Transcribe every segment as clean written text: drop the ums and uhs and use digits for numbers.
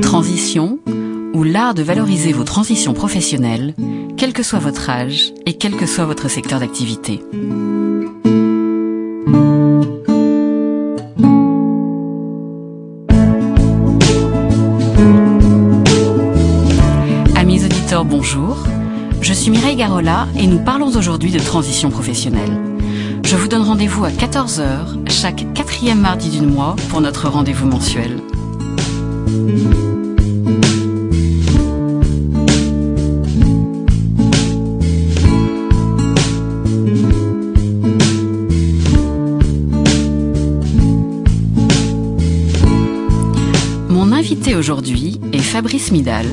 Transition, ou l'art de valoriser vos transitions professionnelles, quel que soit votre âge et quel que soit votre secteur d'activité. Amis auditeurs, bonjour. Je suis Mireille Garola et nous parlons aujourd'hui de transition professionnelle. Je vous donne rendez-vous à 14h chaque 4e mardi du mois pour notre rendez-vous mensuel. Mon invité aujourd'hui est Fabrice Midal,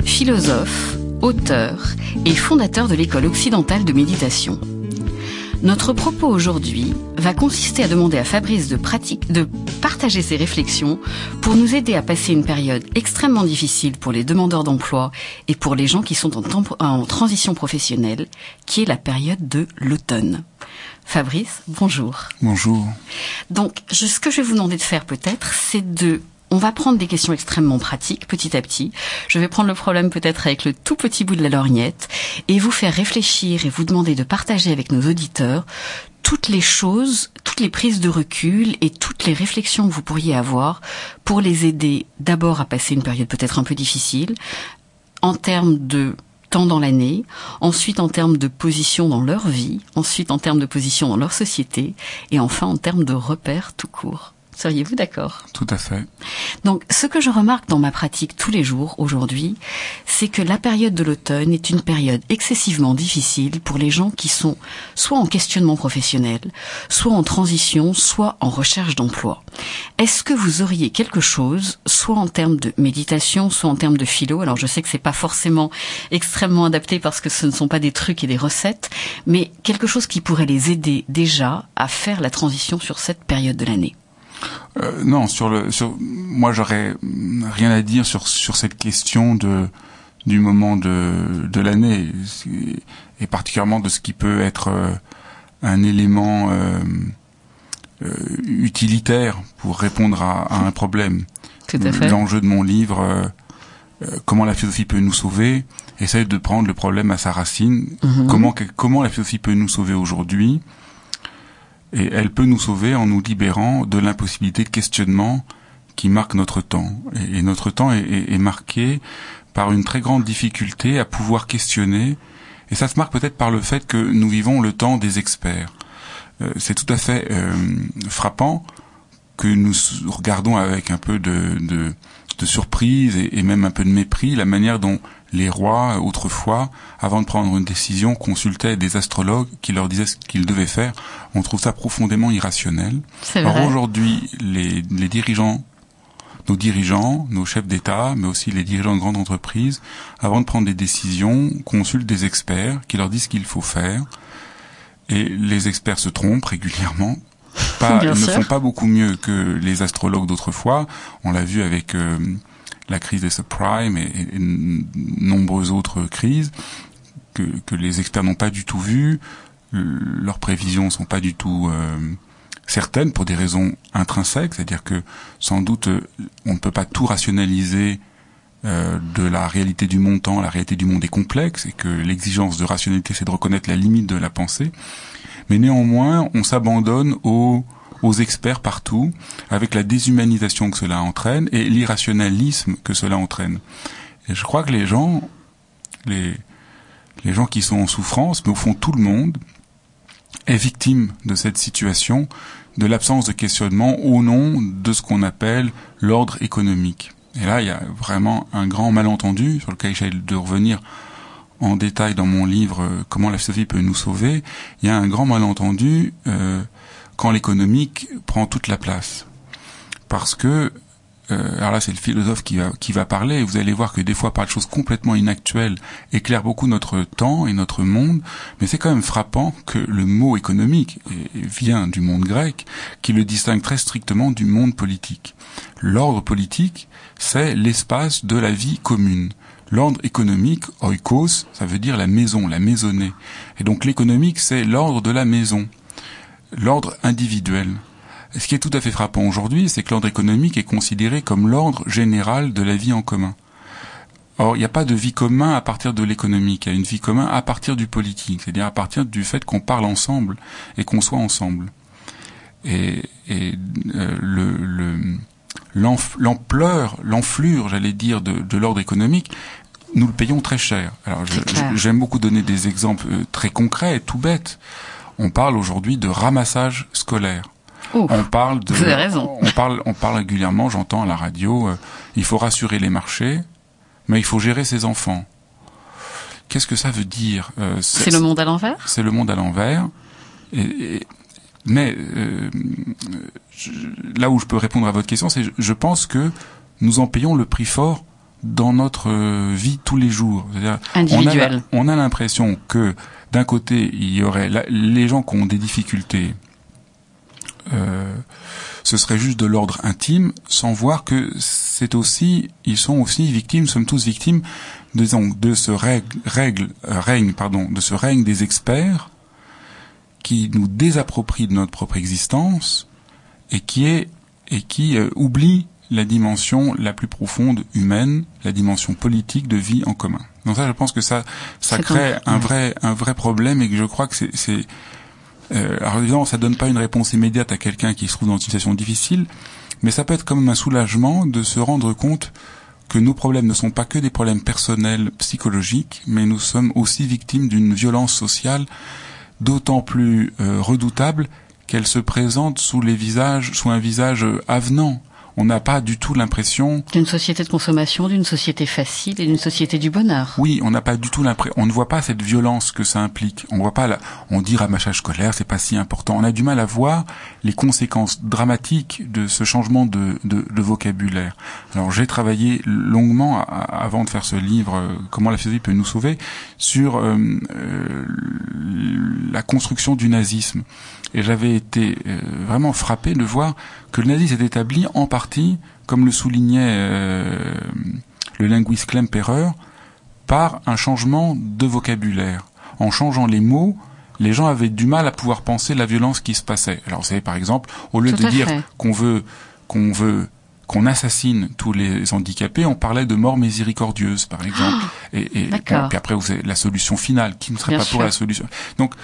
philosophe, auteur et fondateur de l'école occidentale de méditation. Notre propos aujourd'hui va consister à demander à Fabrice de partager ses réflexions pour nous aider à passer une période extrêmement difficile pour les demandeurs d'emploi et pour les gens qui sont en transition professionnelle, qui est la période de l'automne. Fabrice, bonjour. Bonjour. Donc, ce que je vais vous demander de faire peut-être, on va prendre des questions extrêmement pratiques, petit à petit. Je vais prendre le problème peut-être avec le tout petit bout de la lorgnette et vous faire réfléchir et vous demander de partager avec nos auditeurs toutes les choses, toutes les prises de recul et toutes les réflexions que vous pourriez avoir pour les aider d'abord à passer une période peut-être un peu difficile en termes de temps dans l'année, ensuite en termes de position dans leur vie, ensuite en termes de position dans leur société et enfin en termes de repères tout court. Seriez-vous d'accord ? Tout à fait. Donc, ce que je remarque dans ma pratique tous les jours aujourd'hui, c'est que la période de l'automne est une période excessivement difficile pour les gens qui sont soit en questionnement professionnel, soit en transition, soit en recherche d'emploi. Est-ce que vous auriez quelque chose, soit en termes de méditation, soit en termes de philo ? Alors, je sais que c'est pas forcément extrêmement adapté parce que ce ne sont pas des trucs et des recettes, mais quelque chose qui pourrait les aider déjà à faire la transition sur cette période de l'année. Non, moi j'aurais rien à dire sur cette question du moment de l'année et particulièrement de ce qui peut être un élément utilitaire pour répondre à un problème. Tout à fait. L'enjeu de mon livre, comment la philosophie peut nous sauver, essaye de prendre le problème à sa racine. Comment la philosophie peut nous sauver aujourd'hui. Et elle peut nous sauver en nous libérant de l'impossibilité de questionnement qui marque notre temps. Et notre temps est marqué par une très grande difficulté à pouvoir questionner. Et ça se marque peut-être par le fait que nous vivons le temps des experts. C'est tout à fait frappant que nous regardons avec un peu de surprise et même un peu de mépris la manière dont les rois, autrefois, avant de prendre une décision, consultaient des astrologues qui leur disaient ce qu'ils devaient faire. On trouve ça profondément irrationnel. C'est vrai. Alors aujourd'hui, les dirigeants, nos chefs d'État, mais aussi les dirigeants de grandes entreprises, avant de prendre des décisions, consultent des experts qui leur disent ce qu'il faut faire. Et les experts se trompent régulièrement. Ils ne font pas beaucoup mieux que les astrologues d'autrefois. On l'a vu avec la crise des subprimes et nombreuses autres crises que les experts n'ont pas du tout vues. Leurs prévisions sont pas du tout certaines pour des raisons intrinsèques, c'est-à-dire que sans doute on ne peut pas tout rationaliser de la réalité du monde. La réalité du monde est complexe et que l'exigence de rationalité, c'est de reconnaître la limite de la pensée. Mais néanmoins, on s'abandonne aux experts partout, avec la déshumanisation que cela entraîne et l'irrationalisme que cela entraîne. Et je crois que les gens qui sont en souffrance, mais au fond tout le monde, est victime de cette situation, de l'absence de questionnement au nom de ce qu'on appelle l'ordre économique. Et là, il y a vraiment un grand malentendu sur lequel j'essaie de revenir en détail dans mon livre « Comment la philosophie peut nous sauver ». Il y a un grand malentendu quand l'économique prend toute la place. Parce que alors là c'est le philosophe qui va parler, et vous allez voir que des fois par des choses complètement inactuelles éclaire beaucoup notre temps et notre monde, mais c'est quand même frappant que le mot économique vient du monde grec, qui le distingue très strictement du monde politique. L'ordre politique, c'est l'espace de la vie commune. L'ordre économique, oikos, ça veut dire la maison, la maisonnée. Et donc l'économique, c'est l'ordre de la maison, l'ordre individuel. Ce qui est tout à fait frappant aujourd'hui, c'est que l'ordre économique est considéré comme l'ordre général de la vie en commun. Or, il n'y a pas de vie commune à partir de l'économique, il y a une vie commune à partir du politique, c'est-à-dire à partir du fait qu'on parle ensemble et qu'on soit ensemble. L'ampleur, l'enflure, j'allais dire, de l'ordre économique, nous le payons très cher. Alors, j'aime beaucoup donner des exemples très concrets, tout bêtes. On parle aujourd'hui de ramassage scolaire. Oh, on parle de, vous avez raison. On parle régulièrement, j'entends à la radio, il faut rassurer les marchés, mais il faut gérer ses enfants. Qu'est-ce que ça veut dire? C'est le monde à l'envers? C'est le monde à l'envers. Mais là où je peux répondre à votre question, c'est je pense que nous en payons le prix fort dans notre vie tous les jours. C'est-à-dire, individuel. On a l'impression que d'un côté, il y aurait les gens qui ont des difficultés, ce serait juste de l'ordre intime, sans voir que ils sont aussi victimes, nous sommes tous victimes, disons, de ce règne des experts qui nous désapproprie de notre propre existence et qui oublie la dimension la plus profonde humaine, la dimension politique de vie en commun. Donc ça, je pense que ça crée un vrai problème, et que je crois que c'est alors évidemment, ça donne pas une réponse immédiate à quelqu'un qui se trouve dans une situation difficile, mais ça peut être quand même un soulagement de se rendre compte que nos problèmes ne sont pas que des problèmes personnels, psychologiques, mais nous sommes aussi victimes d'une violence sociale d'autant plus redoutable qu'elle se présente sous un visage avenant. On n'a pas du tout l'impression d'une société de consommation, d'une société facile et d'une société du bonheur. Oui, on n'a pas du tout l'impression. On ne voit pas cette violence que ça implique. On voit pas on dit ramassage scolaire, c'est pas si important. On a du mal à voir les conséquences dramatiques de ce changement de vocabulaire. Alors j'ai travaillé longuement avant de faire ce livre, Comment la philosophie peut nous sauver, sur la construction du nazisme. Et j'avais été vraiment frappé de voir que le nazisme s'est établi en partie, comme le soulignait le linguiste Klemperer, par un changement de vocabulaire. En changeant les mots, les gens avaient du mal à pouvoir penser la violence qui se passait. Alors vous savez, par exemple, au lieu de dire qu'on assassine tous les handicapés, on parlait de mort miséricordieuse, par exemple. Et bon, puis après, vous avez la solution finale, qui ne serait pas pour la solution. Donc,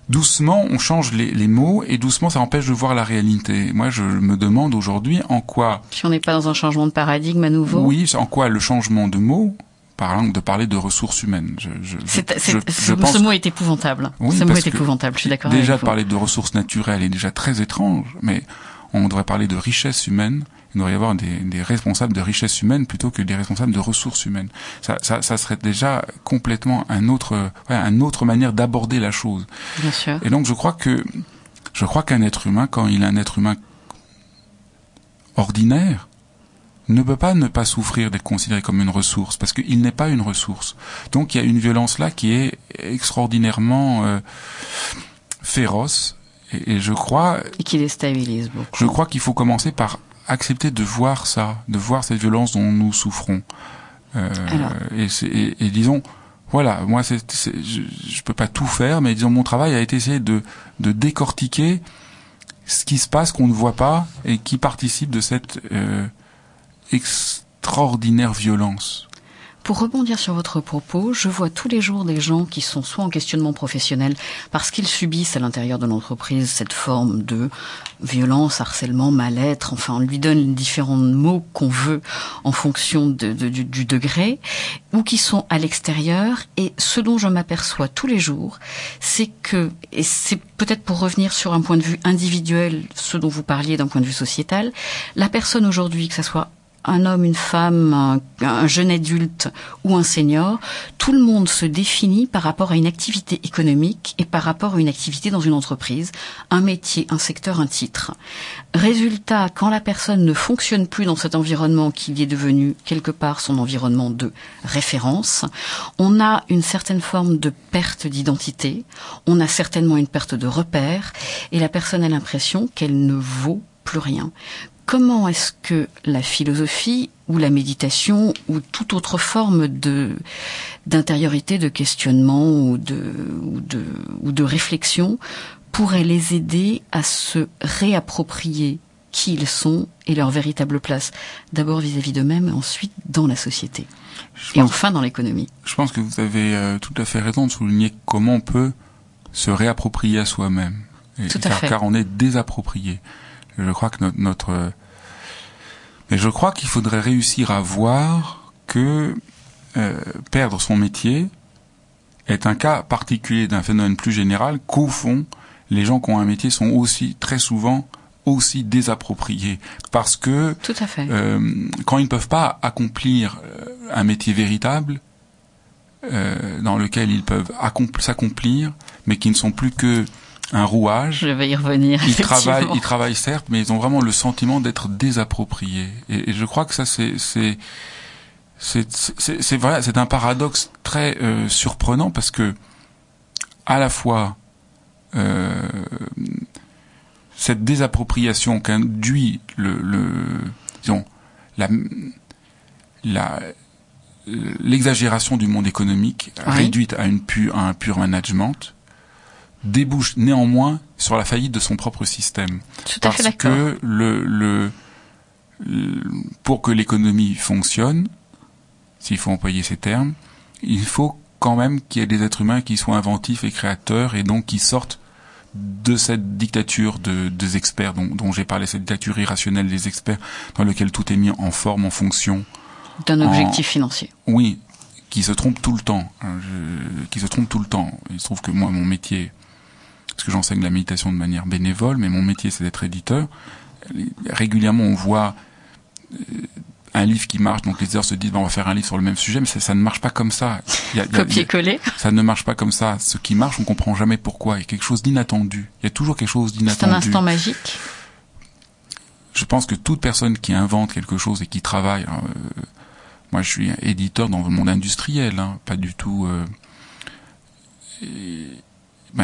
doucement, on change les mots, et doucement, ça empêche de voir la réalité. Moi, je me demande aujourd'hui en quoi... Si on n'est pas dans un changement de paradigme à nouveau. Oui, en quoi le changement de mots, par exemple, de parler de ressources humaines. Ce mot est épouvantable. Oui, ce mot est épouvantable, je suis d'accord avec vous. Déjà, parler de ressources naturelles est déjà très étrange, mais on devrait parler de richesse humaine. Il devrait y avoir des responsables de richesse humaine plutôt que des responsables de ressources humaines. Ça serait déjà complètement une autre manière d'aborder la chose. Bien sûr. Et donc je crois qu'un être humain, quand il est un être humain ordinaire, ne peut pas ne pas souffrir d'être considéré comme une ressource, parce qu'il n'est pas une ressource. Donc il y a une violence là qui est extraordinairement féroce, et je crois... Et qui déstabilise beaucoup. Je crois qu'il faut commencer par accepter de voir cette violence dont nous souffrons. Et disons, voilà, moi je peux pas tout faire, mais disons mon travail a été essayer de décortiquer ce qui se passe qu'on ne voit pas et qui participe de cette extraordinaire violence. Pour rebondir sur votre propos, je vois tous les jours des gens qui sont soit en questionnement professionnel parce qu'ils subissent à l'intérieur de l'entreprise cette forme de violence, harcèlement, mal-être, enfin on lui donne différents mots qu'on veut en fonction du degré, ou qui sont à l'extérieur, et ce dont je m'aperçois tous les jours, c'est que, et c'est peut-être pour revenir sur un point de vue individuel, ce dont vous parliez d'un point de vue sociétal, la personne aujourd'hui, que ça soit un homme, une femme, un jeune adulte ou un senior, tout le monde se définit par rapport à une activité économique et par rapport à une activité dans une entreprise, un métier, un secteur, un titre. Résultat, quand la personne ne fonctionne plus dans cet environnement qui est devenu quelque part son environnement de référence, on a une certaine forme de perte d'identité, on a certainement une perte de repère et la personne a l'impression qu'elle ne vaut plus rien. Comment est-ce que la philosophie ou la méditation ou toute autre forme d'intériorité, de questionnement ou de réflexion pourrait les aider à se réapproprier qui ils sont et leur véritable place, d'abord vis-à-vis d'eux-mêmes et ensuite dans la société et enfin dans l'économie? Je pense que vous avez tout à fait raison de souligner comment on peut se réapproprier à soi-même. Tout à fait. Car on est désapproprié. Je crois que mais je crois qu'il faudrait réussir à voir que perdre son métier est un cas particulier d'un phénomène plus général, qu'au fond, les gens qui ont un métier sont aussi, très souvent, aussi désappropriés. Parce que tout à fait. Quand ils ne peuvent pas accomplir un métier véritable, dans lequel ils peuvent s'accomplir, mais qui ne sont plus que un rouage. Je vais y revenir. Ils travaillent certes, mais ils ont vraiment le sentiment d'être désappropriés. Et je crois que ça c'est voilà, c'est un paradoxe très surprenant parce que à la fois cette désappropriation qu'induit l'exagération du monde économique, oui, réduite à un pur management, débouche néanmoins sur la faillite de son propre système. Tout à fait d'accord. Parce que pour que l'économie fonctionne, s'il faut employer ces termes, il faut quand même qu'il y ait des êtres humains qui soient inventifs et créateurs et donc qui sortent de cette dictature des experts dont j'ai parlé, cette dictature irrationnelle des experts dans laquelle tout est mis en forme, en fonction d'un objectif financier. Oui, qui se trompe tout le temps. Il se trouve que moi, mon métier, parce que j'enseigne la méditation de manière bénévole, mais mon métier c'est d'être éditeur. Régulièrement on voit un livre qui marche, donc les éditeurs se disent on va faire un livre sur le même sujet, mais ça ne marche pas comme ça. Copier-coller. Ça ne marche pas comme ça. Ce qui marche, on comprend jamais pourquoi. Il y a quelque chose d'inattendu. Il y a toujours quelque chose d'inattendu. C'est un instant magique. Je pense que toute personne qui invente quelque chose et qui travaille, moi je suis éditeur dans le monde industriel, pas du tout.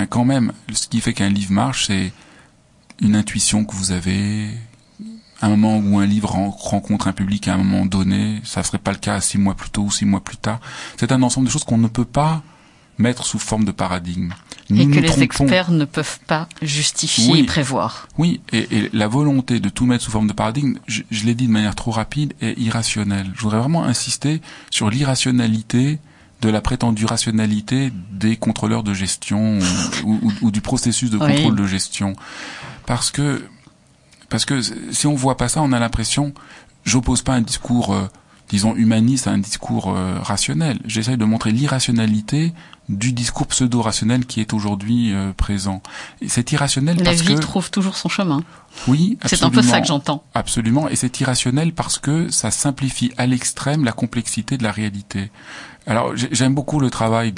Quand même, ce qui fait qu'un livre marche, c'est une intuition que vous avez, un moment où un livre rencontre un public à un moment donné, ça serait pas le cas 6 mois plus tôt ou 6 mois plus tard. C'est un ensemble de choses qu'on ne peut pas mettre sous forme de paradigme. Et que les experts ne peuvent pas justifier et prévoir. Oui, et la volonté de tout mettre sous forme de paradigme, je l'ai dit de manière trop rapide, est irrationnelle. Je voudrais vraiment insister sur l'irrationalité de la prétendue rationalité des contrôleurs de gestion ou du processus de contrôle de gestion. Parce que si on voit pas ça, on a l'impression, j'oppose pas un discours, disons, humaniste à un discours rationnel. J'essaye de montrer l'irrationalité du discours pseudo-rationnel qui est aujourd'hui présent. Et c'est irrationnel parce que... La vie trouve toujours son chemin. Oui, absolument. C'est un peu ça que j'entends. Absolument, et c'est irrationnel parce que ça simplifie à l'extrême la complexité de la réalité. Alors, j'aime beaucoup le travail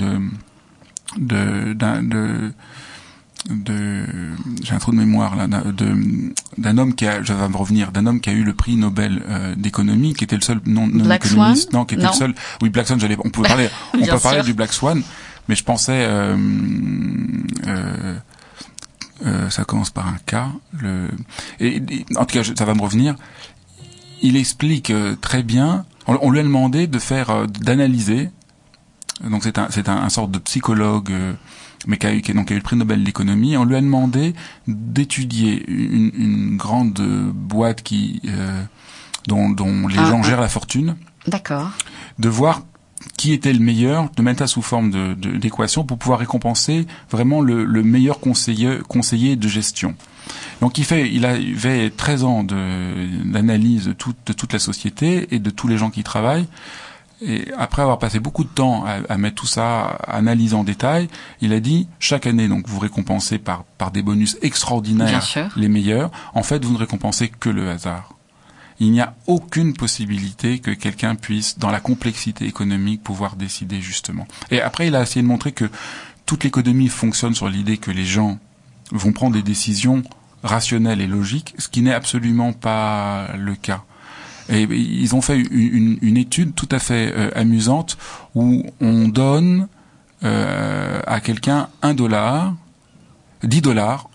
j'ai un trou de mémoire là, d'un homme qui a eu le prix Nobel d'économie, qui était le seul non économiste, le seul. Oui, Black Swan. On peut parler du Black Swan, mais je pensais ça commence par un K. En tout cas, ça va me revenir. Il explique très bien. On lui a demandé de d'analyser. Donc c'est un sorte de psychologue. Mais qui a eu le prix Nobel d'économie. On lui a demandé d'étudier une grande boîte dont les gens gèrent la fortune. D'accord. De voir qui était le meilleur, de mettre ça sous forme d'équation pour pouvoir récompenser vraiment le meilleur conseiller de gestion. Donc il avait 13 ans d'analyse de toute la société et de tous les gens qui y travaillent. Et après avoir passé beaucoup de temps à mettre tout ça, à analyser en détail, il a dit, chaque année, donc vous récompensez par des bonus extraordinaires les meilleurs. En fait, vous ne récompensez que le hasard. il n'y a aucune possibilité que quelqu'un puisse, dans la complexité économique, pouvoir décider justement. Et après, il a essayé de montrer que toute l'économie fonctionne sur l'idée que les gens vont prendre des décisions rationnelles et logiques, ce qui n'est absolument pas le cas. Et ils ont fait une étude tout à fait amusante où on donne à quelqu'un $1, $10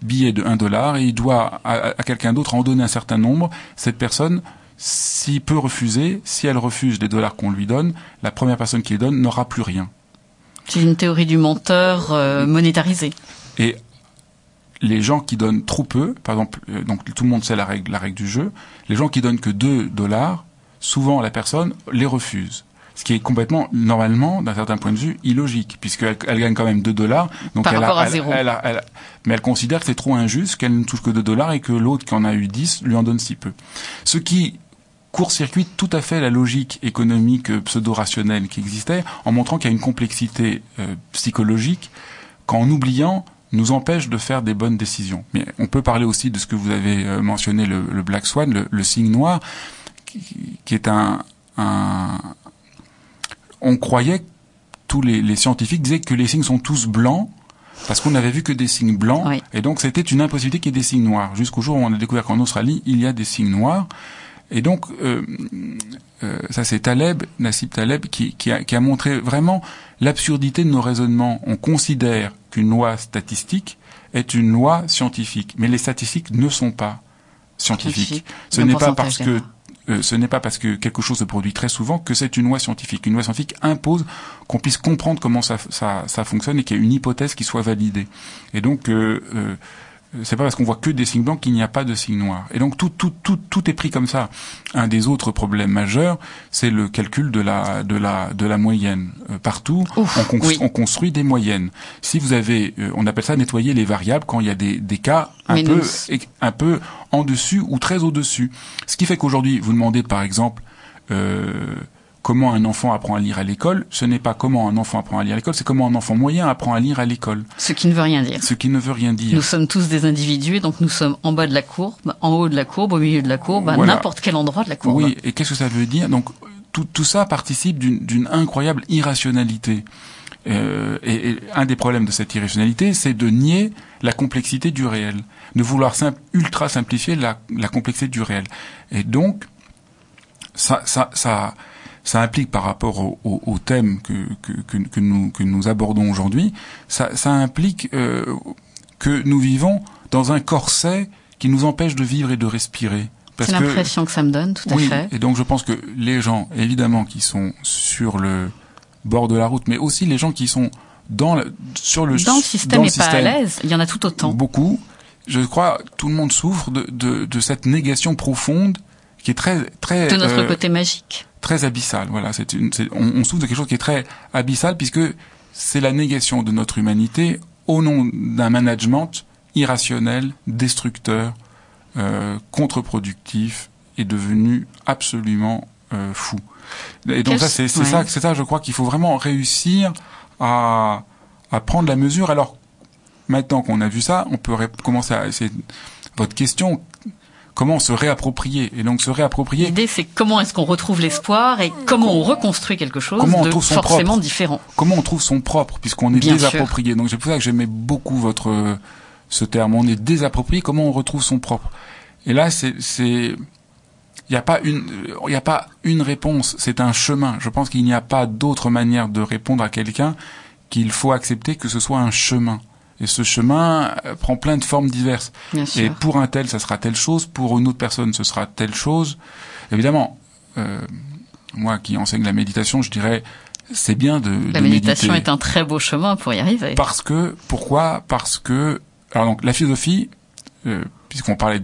billets de $1, et il doit à quelqu'un d'autre en donner un certain nombre. Cette personne, s'il peut refuser, si elle refuse les dollars qu'on lui donne, la première personne qui les donne n'aura plus rien. C'est une théorie du menteur monétarisée. Et les gens qui donnent trop peu, par exemple, donc tout le monde sait la règle du jeu, les gens qui donnent que $2, souvent la personne les refuse. Ce qui est complètement, normalement, d'un certain point de vue, illogique, puisqu'elle gagne quand même $2. Donc par rapport à zéro. Mais elle considère que c'est trop injuste, qu'elle ne touche que $2 et que l'autre qui en a eu 10 lui en donne si peu. Ce qui court-circuite tout à fait la logique économique pseudo-rationnelle qui existait, en montrant qu'il y a une complexité psychologique qu'en oubliant, nous empêche de faire des bonnes décisions. Mais on peut parler aussi de ce que vous avez mentionné, le Black Swan, le signe noir, qui est on croyait, tous les scientifiques disaient que les signes sont tous blancs, parce qu'on n'avait vu que des signes blancs, oui. Et donc c'était une impossibilité qu'il y ait des signes noirs, jusqu'au jour où on a découvert qu'en Australie, il y a des signes noirs. Et donc, ça c'est Nassib Taleb, qui a montré vraiment l'absurdité de nos raisonnements. On considère qu'une loi statistique est une loi scientifique, mais les statistiques ne sont pas scientifiques. Ce n'est pas parce que quelque chose se produit très souvent que c'est une loi scientifique. Une loi scientifique impose qu'on puisse comprendre comment ça fonctionne et qu'il y ait une hypothèse qui soit validée. Et donc, c'est pas parce qu'on voit que des signes blancs qu'il n'y a pas de signes noirs. Et donc tout est pris comme ça. Un des autres problèmes majeurs, c'est le calcul de la moyenne. Partout, on construit des moyennes. Si vous avez, on appelle ça nettoyer les variables quand il y a des cas un peu en dessus ou très au-dessus. Ce qui fait qu'aujourd'hui, vous demandez par exemple comment un enfant apprend à lire à l'école, ce n'est pas comment un enfant apprend à lire à l'école, c'est comment un enfant moyen apprend à lire à l'école. Ce qui ne veut rien dire. Ce qui ne veut rien dire. Nous sommes tous des individus, donc nous sommes en bas de la courbe, en haut de la courbe, au milieu de la courbe, à n'importe quel endroit de la courbe. Oui, et qu'est-ce que ça veut dire? Donc tout ça participe d'une incroyable irrationalité. Et un des problèmes de cette irrationalité, c'est de nier la complexité du réel, de vouloir ultra simplifier la complexité du réel. Et donc ça implique, par rapport au thème que nous abordons aujourd'hui, ça implique que nous vivons dans un corset qui nous empêche de vivre et de respirer. C'est l'impression que ça me donne, tout à fait. Et donc je pense que les gens, évidemment, qui sont sur le bord de la route, mais aussi les gens qui sont dans le système et pas à l'aise, il y en a tout autant. Beaucoup. Je crois tout le monde souffre de cette négation profonde qui est très de notre côté magique. Très abyssal, voilà. On souffre de quelque chose qui est très abyssal, puisque c'est la négation de notre humanité au nom d'un management irrationnel, destructeur, contre-productif et devenu absolument fou. Et donc c'est ça, je crois qu'il faut vraiment réussir à prendre la mesure. Alors maintenant qu'on a vu ça, on peut commencer à essayer. Votre question. Comment se réapproprier? Et donc se réapproprier. L'idée, c'est comment est-ce qu'on retrouve l'espoir et comment on reconstruit quelque chose de forcément différent. Comment on trouve son propre, puisqu'on est désapproprié. Donc c'est pour ça que j'aimais beaucoup ce terme. On est désapproprié. Comment on retrouve son propre? Et là, il n'y a pas une réponse. C'est un chemin. Je pense qu'il n'y a pas d'autre manière de répondre à quelqu'un qu'il faut accepter que ce soit un chemin. Et ce chemin prend plein de formes diverses. Et pour un tel, ça sera telle chose. Pour une autre personne, ce sera telle chose. Évidemment, moi qui enseigne la méditation, je dirais, c'est bien de méditer. La méditation est un très beau chemin pour y arriver. Pourquoi? Parce que, alors donc, la philosophie, puisqu'on parlait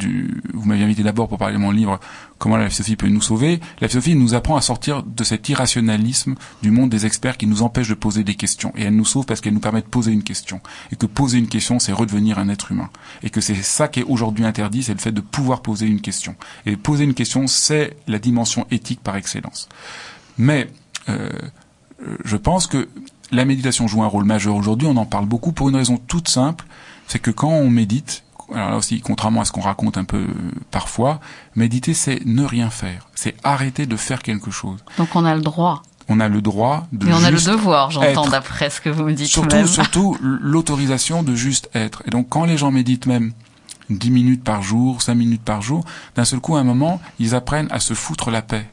vous m'aviez invité d'abord pour parler de mon livre, Comment la philosophie peut nous sauver. La philosophie nous apprend à sortir de cet irrationalisme du monde des experts qui nous empêche de poser des questions. Et elle nous sauve parce qu'elle nous permet de poser une question. Et que poser une question, c'est redevenir un être humain. Et que c'est ça qui est aujourd'hui interdit, c'est le fait de pouvoir poser une question. Et poser une question, c'est la dimension éthique par excellence. Mais, je pense que la méditation joue un rôle majeur aujourd'hui. On en parle beaucoup pour une raison toute simple. C'est que quand on médite, alors là aussi, contrairement à ce qu'on raconte un peu parfois, méditer, c'est ne rien faire. C'est arrêter de faire quelque chose. Donc on a le droit. On a le droit de Mais on a le juste devoir, j'entends, être. d'après ce que vous me dites. Surtout l'autorisation de juste être. Et donc quand les gens méditent même 10 minutes par jour, 5 minutes par jour, d'un seul coup, à un moment, ils apprennent à se foutre la paix.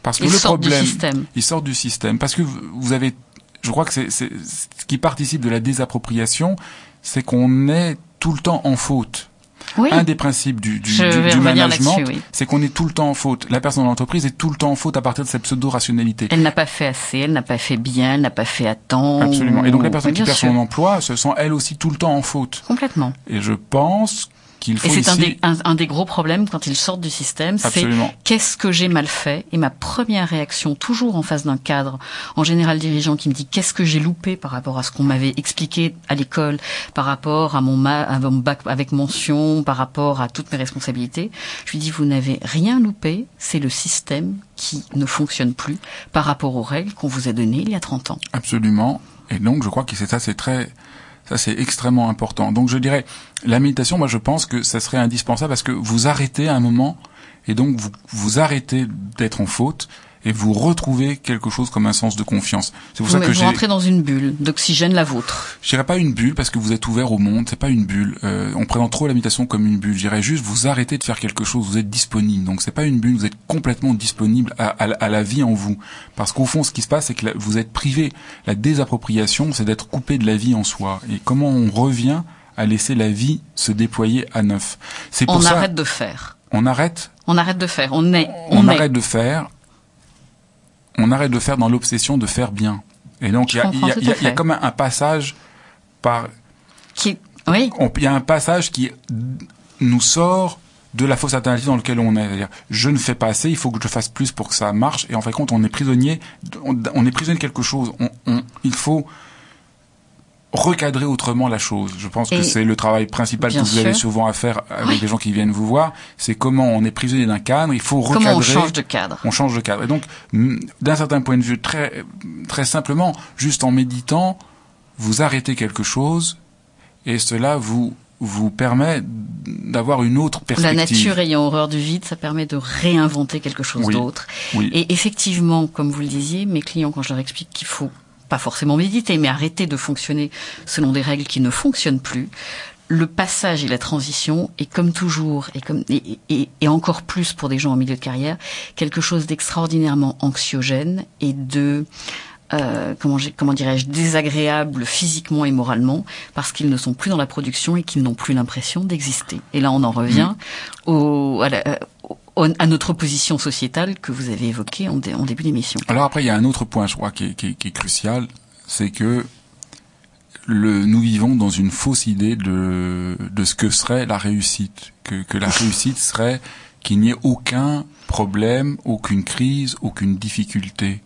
Parce que Ils le sortent problème, du système. ils sortent du système. Parce que vous avez, je crois que c'est ce qui participe de la désappropriation, c'est qu'on est tout le temps en faute. Oui. Un des principes du revenir management, là-dessus, oui. c'est qu'on est tout le temps en faute. La personne dans l'entreprise est tout le temps en faute à partir de cette pseudo-rationalité. Elle n'a pas fait assez, elle n'a pas fait bien, elle n'a pas fait à temps. Absolument. Et donc la personne qui Bien perd sûr. son emploi se sent elle aussi tout le temps en faute. Complètement. Et je pense qu'il faut Et c'est ici... un des gros problèmes quand ils sortent du système, c'est Absolument. qu'est-ce que j'ai mal fait. Et ma première réaction, toujours en face d'un cadre, en général dirigeant, qui me dit qu'est-ce que j'ai loupé par rapport à ce qu'on m'avait expliqué à l'école, par rapport à mon bac avec mention, par rapport à toutes mes responsabilités, je lui dis vous n'avez rien loupé, c'est le système qui ne fonctionne plus par rapport aux règles qu'on vous a données il y a 30 ans. Absolument. Et donc je crois que ça c'est extrêmement important. Donc je dirais, la méditation, moi je pense que ça serait indispensable parce que vous arrêtez un moment et donc vous arrêtez d'être en faute et vous retrouvez quelque chose comme un sens de confiance. C'est pour ça que Vous rentrez dans une bulle d'oxygène, la vôtre. Je dirais pas une bulle parce que vous êtes ouvert au monde, c'est pas une bulle. On présente trop la méditation comme une bulle. Je dirais juste vous arrêtez de faire quelque chose, vous êtes disponible. Donc c'est pas une bulle, vous êtes complètement disponible à la vie en vous. Parce qu'au fond, ce qui se passe, c'est que vous êtes privé. La désappropriation, c'est d'être coupé de la vie en soi. Et comment on revient à laisser la vie se déployer à neuf. C'est pour ça. On arrête de faire. On arrête. On arrête de faire. On arrête de faire. On arrête de faire dans l'obsession de faire bien. Et donc il y a comme un passage par oui. Il y a un passage qui nous sort de la fausse alternative dans laquelle on est. C'est-à-dire, je ne fais pas assez, il faut que je fasse plus pour que ça marche. Et en fin de compte, on est prisonnier de quelque chose. Il faut recadrer autrement la chose. Je pense que c'est le travail principal que vous avez souvent à faire avec les gens qui viennent vous voir. C'est comment on est prisonnier d'un cadre, il faut recadrer. Comment on change de cadre. On change de cadre. Et donc, d'un certain point de vue, très, très simplement, juste en méditant, vous arrêtez quelque chose et cela vous permet d'avoir une autre perspective. La nature ayant horreur du vide, ça permet de réinventer quelque chose d'autre. Oui. Et effectivement, comme vous le disiez, mes clients, quand je leur explique qu'il faut pas forcément méditer, mais arrêter de fonctionner selon des règles qui ne fonctionnent plus, le passage et la transition est comme toujours, et encore plus pour des gens en milieu de carrière, quelque chose d'extraordinairement anxiogène et de comment dirais-je, désagréable physiquement et moralement, parce qu'ils ne sont plus dans la production et qu'ils n'ont plus l'impression d'exister. Et là, on en revient à notre position sociétale que vous avez évoquée en début d'émission. Alors après, il y a un autre point, je crois, qui est crucial, c'est que nous vivons dans une fausse idée de ce que serait la réussite, que la réussite serait qu'il n'y ait aucun problème, aucune crise, aucune difficulté.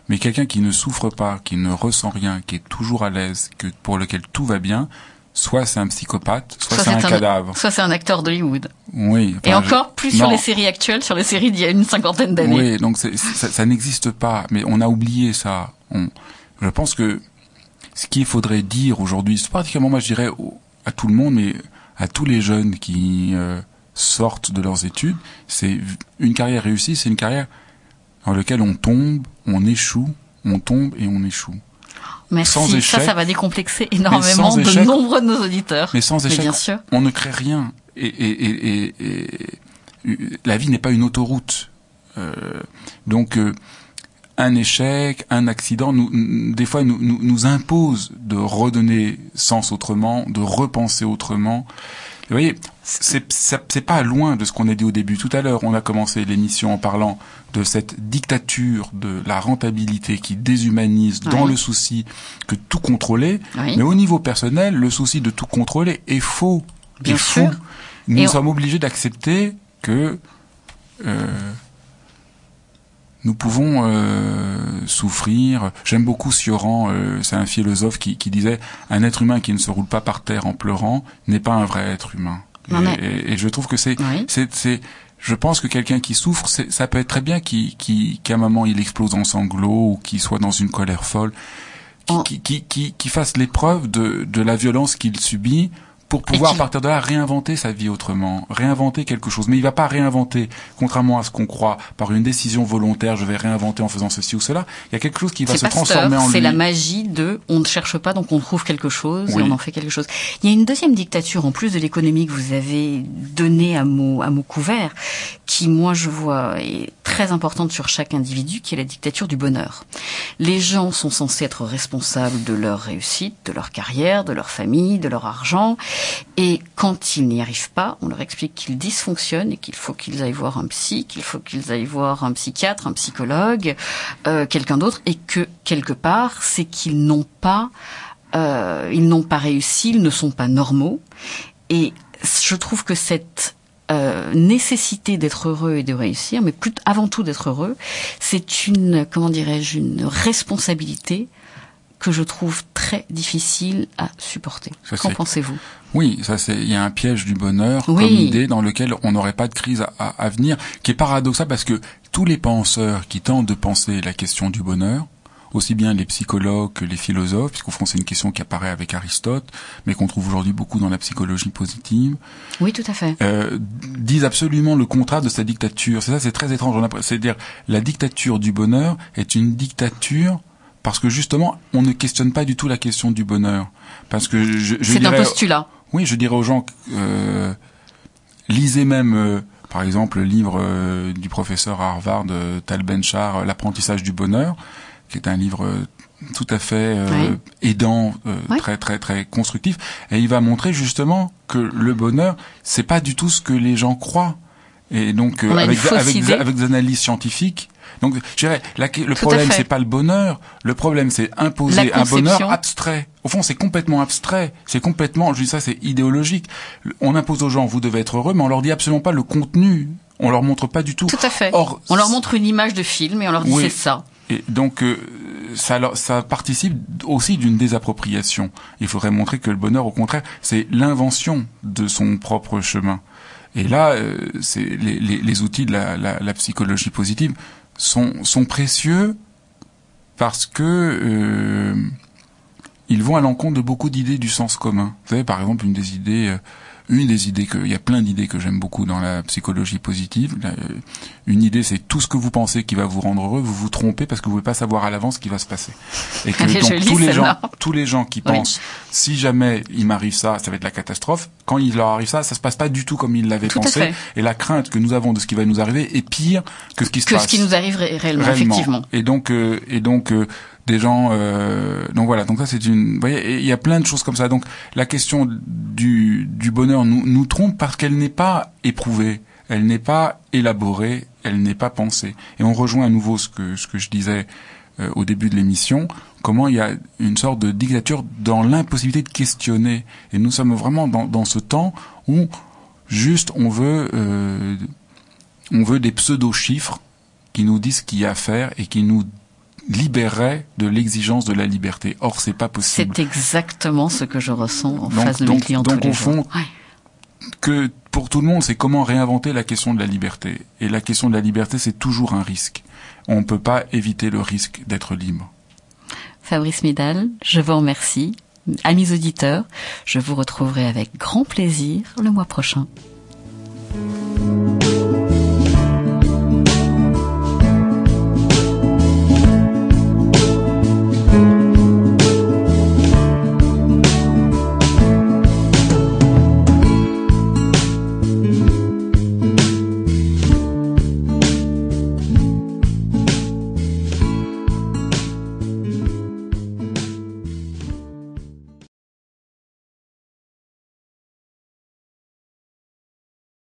Mais quelqu'un qui ne souffre pas, qui ne ressent rien, qui est toujours à l'aise, pour lequel tout va bien, soit c'est un psychopathe, soit c'est un cadavre. Soit c'est un acteur d'Hollywood. Oui. Et encore plus sur les séries actuelles, sur les séries d'il y a une 50aine d'années. Oui, donc ça n'existe pas, mais on a oublié ça. Je pense que ce qu'il faudrait dire aujourd'hui, particulièrement moi je dirais à tout le monde, mais à tous les jeunes qui sortent de leurs études, c'est une carrière réussie, c'est une carrière dans laquelle on tombe, on échoue, on tombe et on échoue. Merci. Sans échec, ça va décomplexer énormément de nombreux de nos auditeurs. Mais sans échec, bien sûr. On ne crée rien. Et la vie n'est pas une autoroute. Donc, un échec, un accident, des fois, nous impose de redonner sens autrement, de repenser autrement. Vous voyez, c'est pas loin de ce qu'on a dit au début. Tout à l'heure, on a commencé l'émission en parlant de cette dictature de la rentabilité qui déshumanise dans le souci que tout contrôler. Oui. Mais au niveau personnel, le souci de tout contrôler est faux. Bien fou. sûr. Nous sommes obligés d'accepter que nous pouvons souffrir. J'aime beaucoup Cioran, c'est un philosophe qui disait « Un être humain qui ne se roule pas par terre en pleurant n'est pas un vrai être humain ». Et je trouve que je pense que quelqu'un qui souffre, ça peut être très bien qu'à un moment il explose en sanglots ou qu'il soit dans une colère folle, qui fasse l'épreuve de la violence qu'il subit pour pouvoir à partir de là réinventer sa vie autrement, réinventer quelque chose. Mais il va pas réinventer, contrairement à ce qu'on croit, par une décision volontaire, je vais réinventer en faisant ceci ou cela. Il y a quelque chose qui va se transformer en lui. C'est la magie de on ne cherche pas, donc on trouve quelque chose et on en fait quelque chose. Il y a une deuxième dictature, en plus de l'économie que vous avez donnée à mots couverts, qui, moi, je vois, est très importante sur chaque individu, qui est la dictature du bonheur. Les gens sont censés être responsables de leur réussite, de leur carrière, de leur famille, de leur argent. Et quand ils n'y arrivent pas, on leur explique qu'ils dysfonctionnent et qu'il faut qu'ils aillent voir un psy, qu'il faut qu'ils aillent voir un psychiatre, un psychologue, quelqu'un d'autre, et que quelque part, c'est qu'ils n'ont pas réussi, ils ne sont pas normaux. Et je trouve que cette nécessité d'être heureux et de réussir, mais avant tout d'être heureux, c'est une responsabilité que je trouve très difficile à supporter. Qu'en pensez-vous? Oui, il y a un piège du bonheur comme idée dans lequel on n'aurait pas de crise à venir, qui est paradoxal parce que tous les penseurs qui tentent de penser la question du bonheur, aussi bien les psychologues que les philosophes, puisqu'au fond c'est une question qui apparaît avec Aristote, mais qu'on trouve aujourd'hui beaucoup dans la psychologie positive. Oui, tout à fait. Disent absolument le contraire de cette dictature. C'est très étrange. C'est-à-dire, la dictature du bonheur est une dictature parce que justement, on ne questionne pas du tout la question du bonheur. Parce que c'est un postulat. Oui, je dirais aux gens, lisez même, par exemple, le livre du professeur à Harvard, Tal Ben-Shahar, L'apprentissage du bonheur, qui est un livre tout à fait aidant, très très très constructif, et il va montrer justement que le bonheur, c'est pas du tout ce que les gens croient, et donc avec des analyses scientifiques. Donc je dirais le problème c'est pas le bonheur, le problème c'est imposer un bonheur abstrait. Au fond c'est complètement abstrait, c'est idéologique. On impose aux gens vous devez être heureux, mais on leur dit absolument pas le contenu, on leur montre pas du tout. Tout à fait. Or, on leur montre une image de film et on leur dit c'est ça. Et donc ça participe aussi d'une désappropriation. Il faudrait montrer que le bonheur, au contraire, c'est l'invention de son propre chemin. Et là, c'est les outils de la psychologie positive sont précieux parce que ils vont à l'encontre de beaucoup d'idées du sens commun. Vous savez, par exemple, il y a plein d'idées que j'aime beaucoup dans la psychologie positive. Une idée, c'est tout ce que vous pensez qui va vous rendre heureux, vous vous trompez parce que vous ne pouvez pas savoir à l'avance ce qui va se passer. Et que donc tous les gens qui pensent, si jamais il m'arrive ça, ça va être la catastrophe. Quand il leur arrive ça se passe pas du tout comme ils l'avaient pensé. Et la crainte que nous avons de ce qui va nous arriver est pire que ce qui se passe. Que ce qui nous arrive réellement. Effectivement. Et donc des gens donc voilà, donc ça c'est vous voyez, il y a plein de choses comme ça. Donc la question du bonheur nous trompe parce qu'elle n'est pas éprouvée, elle n'est pas élaborée, elle n'est pas pensée. Et on rejoint à nouveau ce que je disais au début de l'émission, comment il y a une sorte de dictature dans l'impossibilité de questionner. Et nous sommes vraiment dans ce temps où juste on veut des pseudo-chiffres qui nous disent ce qu'il y a à faire et qui nous libérerait de l'exigence de la liberté. Or, c'est pas possible. C'est exactement ce que je ressens en face de mes clients tous les jours. Donc, au fond, que pour tout le monde, c'est comment réinventer la question de la liberté. Et la question de la liberté, c'est toujours un risque. On ne peut pas éviter le risque d'être libre. Fabrice Midal, je vous remercie. Amis auditeurs, je vous retrouverai avec grand plaisir le mois prochain.